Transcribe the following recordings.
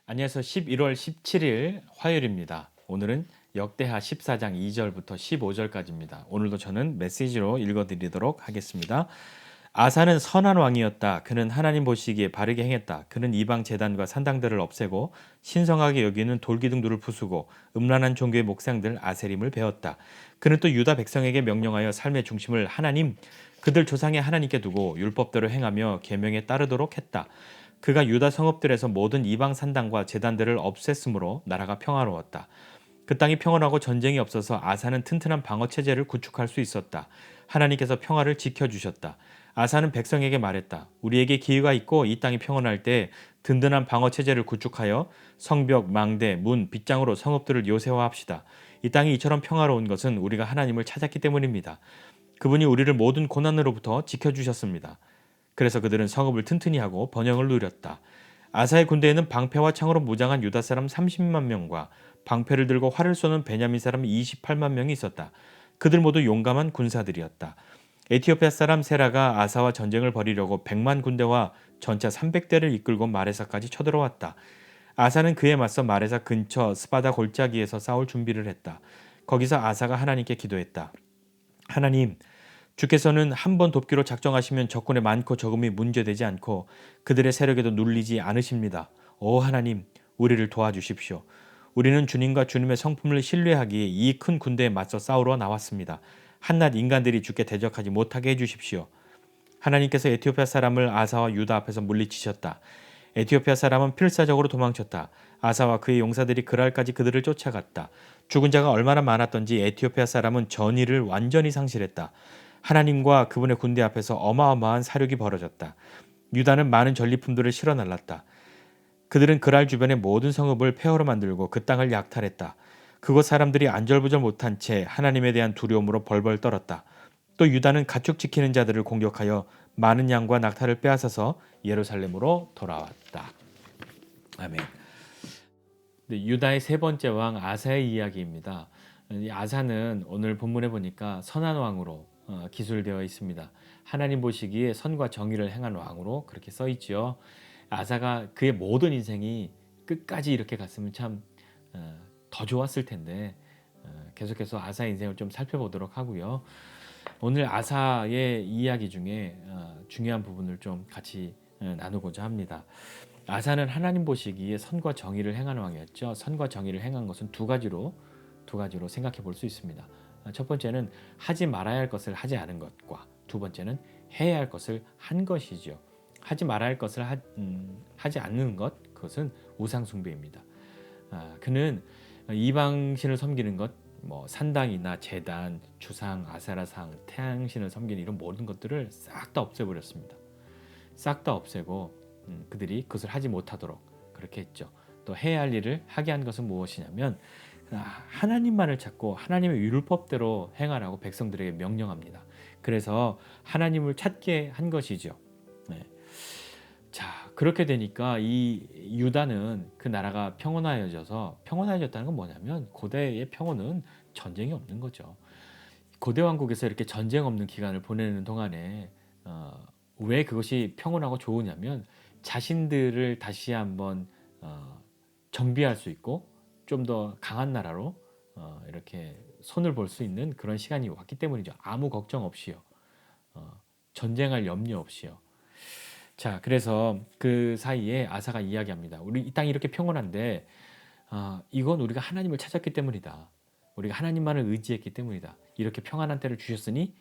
안녕하세요. 11월 17일 화요일입니다. 오늘은 역대하 14장 2절부터 15절까지입니다. 오늘도 저는 메시지로 읽어드리도록 하겠습니다. 아사는 선한 왕이었다. 그는 하나님 보시기에 바르게 행했다. 그는 이방 제단과 산당들을 없애고 신성하게 여기는 돌기둥들을 부수고 음란한 종교의 목상들 아세림을 베었다. 그는 또 유다 백성에게 명령하여 삶의 중심을 하나님, 그들 조상의 하나님께 두고 율법대로 행하며 계명에 따르도록 했다. 그가 유다 성읍들에서 모든 이방 산당과 제단들을 없앴으므로 나라가 평화로웠다. 그 땅이 평온하고 전쟁이 없어서 아사는 튼튼한 방어 체제를 구축할 수 있었다. 하나님께서 평화를 지켜주셨다. 아사는 백성에게 말했다. 우리에게 기회가 있고 이 땅이 평온할 때 든든한 방어 체제를 구축하여 성벽, 망대, 문, 빗장으로 성읍들을 요새화합시다. 이 땅이 이처럼 평화로운 것은 우리가 하나님을 찾았기 때문입니다. 그분이 우리를 모든 고난으로부터 지켜주셨습니다. 그래서 그들은 성읍을 튼튼히 하고 번영을 누렸다. 아사의 군대에는 방패와 창으로 무장한 유다 사람 30만 명과 방패를 들고 활을 쏘는 베냐민 사람 28만 명이 있었다. 그들 모두 용감한 군사들이었다. 에티오피아 사람 세라가 아사와 전쟁을 벌이려고 100만 군대와 전차 300대를 이끌고 마레사까지 쳐들어왔다. 아사는 그에 맞서 마레사 근처 스바다 골짜기에서 싸울 준비를 했다. 거기서 아사가 하나님께 기도했다. 하나님, 주께서는 한 번 돕기로 작정하시면 적군의 많고 적음이 문제되지 않고 그들의 세력에도 눌리지 않으십니다. 오 하나님, 우리를 도와주십시오. 우리는 주님과 주님의 성품을 신뢰하기에 이 큰 군대에 맞서 싸우러 나왔습니다. 한낱 인간들이 주께 대적하지 못하게 해주십시오. 하나님께서 에티오피아 사람을 아사와 유다 앞에서 물리치셨다. 에티오피아 사람은 필사적으로 도망쳤다. 아사와 그의 용사들이 그랄까지 그들을 쫓아갔다. 죽은 자가 얼마나 많았던지 에티오피아 사람은 전의를 완전히 상실했다. 하나님과 그분의 군대 앞에서 어마어마한 사륙이 벌어졌다. 유다는 많은 전리품들을 실어 날랐다. 그들은 그랄 주변의 모든 성읍을 폐허로 만들고 그 땅을 약탈했다. 그곳 사람들이 안절부절 못한 채 하나님에 대한 두려움으로 벌벌 떨었다. 또 유다는 가축 지키는 자들을 공격하여 많은 양과 낙타를 빼앗아서 예루살렘으로 돌아왔다. 아멘. 유다의 세 번째 왕 아사의 이야기입니다. 이 아사는 오늘 본문에 보니까 선한 왕으로 기술되어 있습니다. 하나님 보시기에 선과 정의를 행한 왕으로 그렇게 써 있죠. 아사가 그의 모든 인생이 끝까지 이렇게 갔으면 참 더 좋았을 텐데 계속해서 아사의 인생을 좀 살펴보도록 하고요. 오늘 아사의 이야기 중에 중요한 부분을 좀 같이 나누고자 합니다. 아사는 하나님 보시기에 선과 정의를 행하는 왕이었죠. 선과 정의를 행한 것은 두 가지로 생각해 볼 수 있습니다. 첫 번째는 하지 말아야 할 것을 하지 않은 것과 두 번째는 해야 할 것을 한 것이죠. 하지 말아야 할 것을 하지 않는 것, 그것은 우상 숭배입니다. 그는 이방신을 섬기는 것, 뭐 산당이나 제단, 주상, 아세라상, 태양신을 섬기는 이런 모든 것들을 싹 다 없애버렸습니다. 싹 다 없애고 그들이 그것을 하지 못하도록 그렇게 했죠. 또 해야 할 일을 하게 한 것은 무엇이냐면 하나님만을 찾고 하나님의 율법대로 행하라고 백성들에게 명령합니다. 그래서 하나님을 찾게 한 것이죠. 네. 자, 그렇게 되니까 이 유다는 그 나라가 평온해졌다는 건 뭐냐면 고대의 평온은 전쟁이 없는 거죠. 고대 왕국에서 이렇게 전쟁 없는 기간을 보내는 동안에 왜 그것이 평온하고 좋으냐면 자신들을 다시 한번 정비할 수 있고 좀 더 강한 나라로 이렇게 손을 볼 수 있는 그런 시간이 왔기 때문이죠. 아무 걱정 없이요. 전쟁할 염려 없이요. 자, 그래서 그 사이에 아사가 이야기합니다. 우리 이 땅이 이렇게 평온한데 이건 우리가 하나님을 찾았기 때문이다. 우리가 하나님만을 의지했기 때문이다. 이렇게 평안한 때를 주셨으니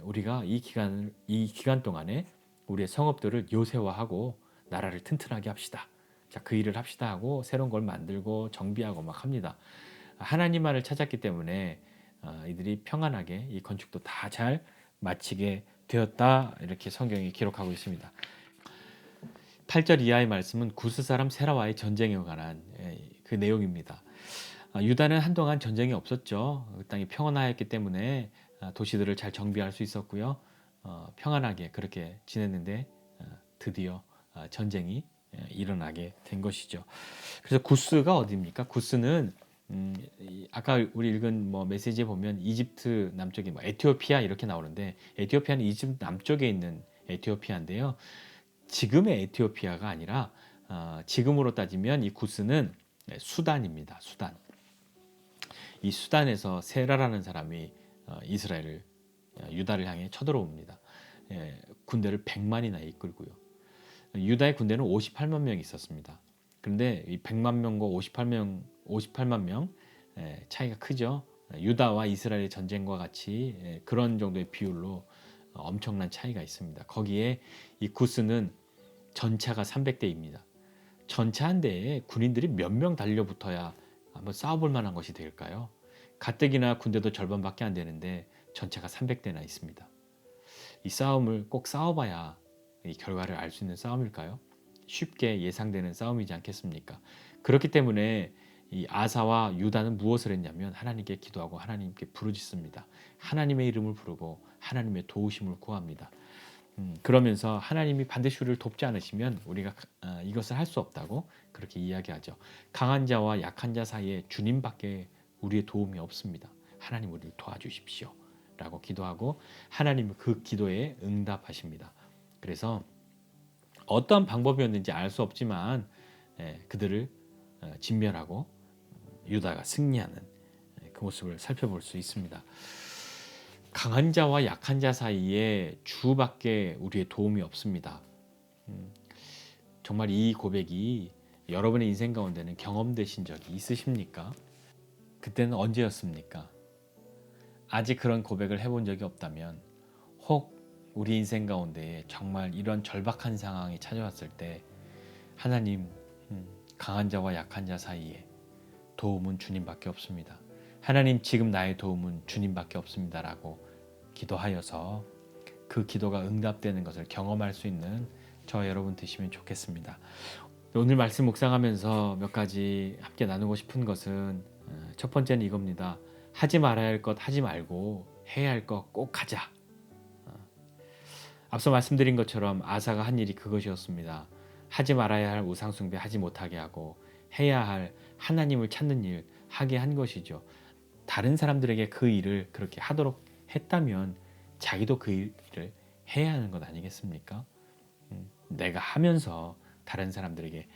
우리가 이 기간 동안에 우리의 성읍들을 요새화하고 나라를 튼튼하게 합시다. 자, 그 일을 합시다 하고 새로운 걸 만들고 정비하고 막 합니다. 하나님만을 찾았기 때문에 이들이 평안하게 이 건축도 다 잘 마치게 되었다. 이렇게 성경이 기록하고 있습니다. 8절 이하의 말씀은 구스 사람 세라와의 전쟁에 관한 그 내용입니다. 유다는 한동안 전쟁이 없었죠. 그 땅이 평온하였기 때문에 도시들을 잘 정비할 수 있었고요. 평안하게 그렇게 지냈는데 드디어 전쟁이 일어나게 된 것이죠. 그래서 구스가 어디입니까? 구스는 아까 우리 읽은 뭐 메시지에 보면 이집트 남쪽에 뭐 에티오피아 이렇게 나오는데 에티오피아는 이집트 남쪽에 있는 에티오피아인데요. 지금의 에티오피아가 아니라 지금으로 따지면 이 구스는 수단입니다. 수단. 이 수단에서 세라라는 사람이 이스라엘을 유다를 향해 쳐들어옵니다. 군대를 100만이나 이끌고요. 유다의 군대는 58만 명이 있었습니다. 그런데 이 100만 명과 58만 명 차이가 크죠. 유다와 이스라엘의 전쟁과 같이 그런 정도의 비율로 엄청난 차이가 있습니다. 거기에 이 구스는 전차가 300대입니다. 전차 한 대에 군인들이 몇 명 달려붙어야 한번 싸워볼 만한 것이 될까요? 가뜩이나 군대도 절반밖에 안 되는데 전차가 300대나 있습니다. 이 싸움을 꼭 싸워봐야 이 결과를 알 수 있는 싸움일까요? 쉽게 예상되는 싸움이지 않겠습니까? 그렇기 때문에 이 아사와 유다는 무엇을 했냐면 하나님께 기도하고 하나님께 부르짖습니다. 하나님의 이름을 부르고 하나님의 도우심을 구합니다. 그러면서 하나님이 반드시 우리를 돕지 않으시면 우리가 이것을 할 수 없다고 그렇게 이야기하죠. 강한 자와 약한 자 사이에 주님밖에 우리의 도움이 없습니다. 하나님 우리를 도와주십시오 라고 기도하고 하나님은 그 기도에 응답하십니다. 그래서 어떠한 방법이었는지 알 수 없지만 그들을 진멸하고 유다가 승리하는 그 모습을 살펴볼 수 있습니다. 강한 자와 약한 자 사이에 주밖에 우리의 도움이 없습니다. 정말 이 고백이 여러분의 인생 가운데는 경험되신 적이 있으십니까? 그때는 언제였습니까? 아직 그런 고백을 해본 적이 없다면 혹 우리 인생 가운데 정말 이런 절박한 상황이 찾아왔을 때 하나님, 강한 자와 약한 자 사이에 도움은 주님밖에 없습니다. 하나님, 지금 나의 도움은 주님밖에 없습니다 라고 기도하여서 그 기도가 응답되는 것을 경험할 수 있는 저 여러분 되시면 좋겠습니다. 오늘 말씀 묵상하면서 몇 가지 함께 나누고 싶은 것은 첫 번째는 이겁니다. 하지 말아야 할 것 하지 말고 해야 할 것 꼭 하자. 앞서 말씀드린 것처럼 아사가 한 일이 그것이었습니다. 하지 말아야 할 우상숭배 하지 못하게 하고 해야 할 하나님을 찾는 일 하게 한 것이죠. 다른 사람들에게 그 일을 그렇게 하도록 했다면 자기도 그 일을 해야 하는 것 아니겠습니까? 내가 하면서 다른 사람들에게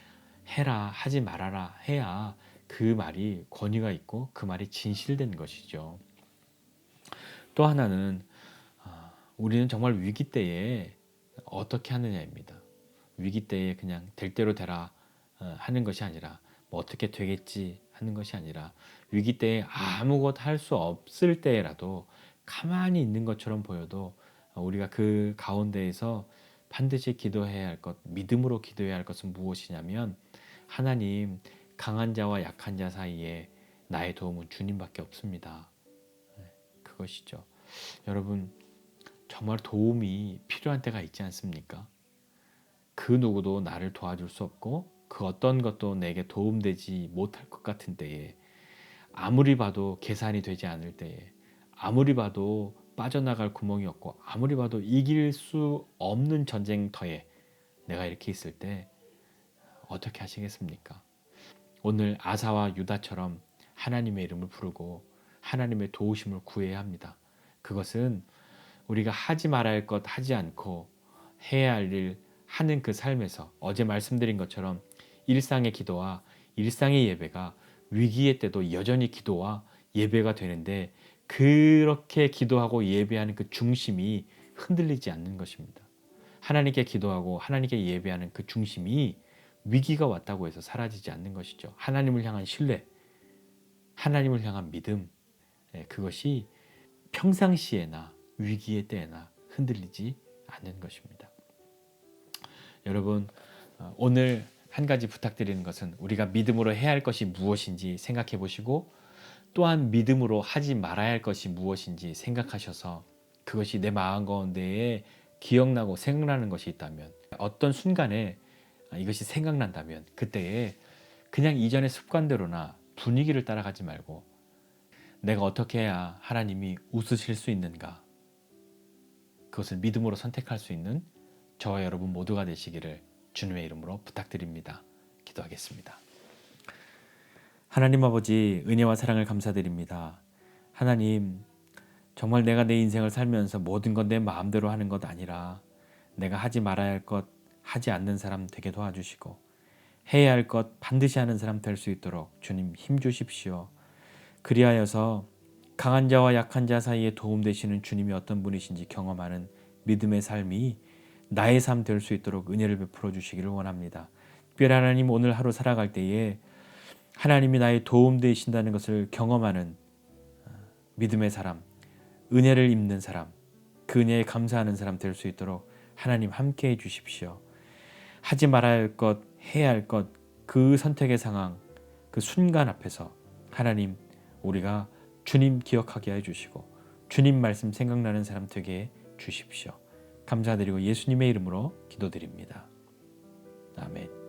해라 하지 말아라 해야 그 말이 권위가 있고 그 말이 진실된 것이죠. 또 하나는 우리는 정말 위기 때에 어떻게 하느냐입니다. 위기 때에 그냥 될 대로 되라 하는 것이 아니라 뭐 어떻게 되겠지 하는 것이 아니라 위기 때에 아무것도 할 수 없을 때라도 가만히 있는 것처럼 보여도 우리가 그 가운데에서 반드시 기도해야 할 것, 믿음으로 기도해야 할 것은 무엇이냐면 하나님, 강한 자와 약한 자 사이에 나의 도움은 주님밖에 없습니다. 그것이죠. 여러분, 정말 도움이 필요한 때가 있지 않습니까? 그 누구도 나를 도와줄 수 없고 그 어떤 것도 내게 도움되지 못할 것 같은 때에 아무리 봐도 계산이 되지 않을 때에 아무리 봐도 빠져나갈 구멍이 없고 아무리 봐도 이길 수 없는 전쟁터에 내가 이렇게 있을 때 어떻게 하시겠습니까? 오늘 아사와 유다처럼 하나님의 이름을 부르고 하나님의 도우심을 구해야 합니다. 그것은 우리가 하지 말아야 할 것 하지 않고 해야 할 일 하는 그 삶에서 어제 말씀드린 것처럼 일상의 기도와 일상의 예배가 위기의 때도 여전히 기도와 예배가 되는데 그렇게 기도하고 예배하는 그 중심이 흔들리지 않는 것입니다. 하나님께 기도하고 하나님께 예배하는 그 중심이 위기가 왔다고 해서 사라지지 않는 것이죠. 하나님을 향한 신뢰, 하나님을 향한 믿음, 그것이 평상시에나 위기의 때에나 흔들리지 않는 것입니다. 여러분, 오늘 한 가지 부탁드리는 것은 우리가 믿음으로 해야 할 것이 무엇인지 생각해 보시고 또한 믿음으로 하지 말아야 할 것이 무엇인지 생각하셔서 그것이 내 마음 가운데에 기억나고 생각나는 것이 있다면 어떤 순간에 이것이 생각난다면 그때에 그냥 이전의 습관대로나 분위기를 따라가지 말고 내가 어떻게 해야 하나님이 웃으실 수 있는가 그것을 믿음으로 선택할 수 있는 저와 여러분 모두가 되시기를 주님의 이름으로 부탁드립니다. 기도하겠습니다. 하나님 아버지 은혜와 사랑을 감사드립니다. 하나님 정말 내가 내 인생을 살면서 모든 건 내 마음대로 하는 것 아니라 내가 하지 말아야 할 것 하지 않는 사람 되게 도와주시고 해야 할 것 반드시 하는 사람 될 수 있도록 주님 힘 주십시오. 그리하여서 강한 자와 약한 자 사이에 도움 되시는 주님이 어떤 분이신지 경험하는 믿음의 삶이 나의 삶 될 수 있도록 은혜를 베풀어 주시기를 원합니다. 특별히 하나님 오늘 하루 살아갈 때에 하나님이 나의 도움 되신다는 것을 경험하는 믿음의 사람, 은혜를 입는 사람, 그 은혜에 감사하는 사람 될 수 있도록 하나님 함께해 주십시오. 하지 말아야 할 것, 해야 할 것, 그 선택의 상황, 그 순간 앞에서 하나님 우리가 주님 기억하게 해주시고 주님 말씀 생각나는 사람 되게 해 주십시오. 감사드리고 예수님의 이름으로 기도드립니다. 아멘.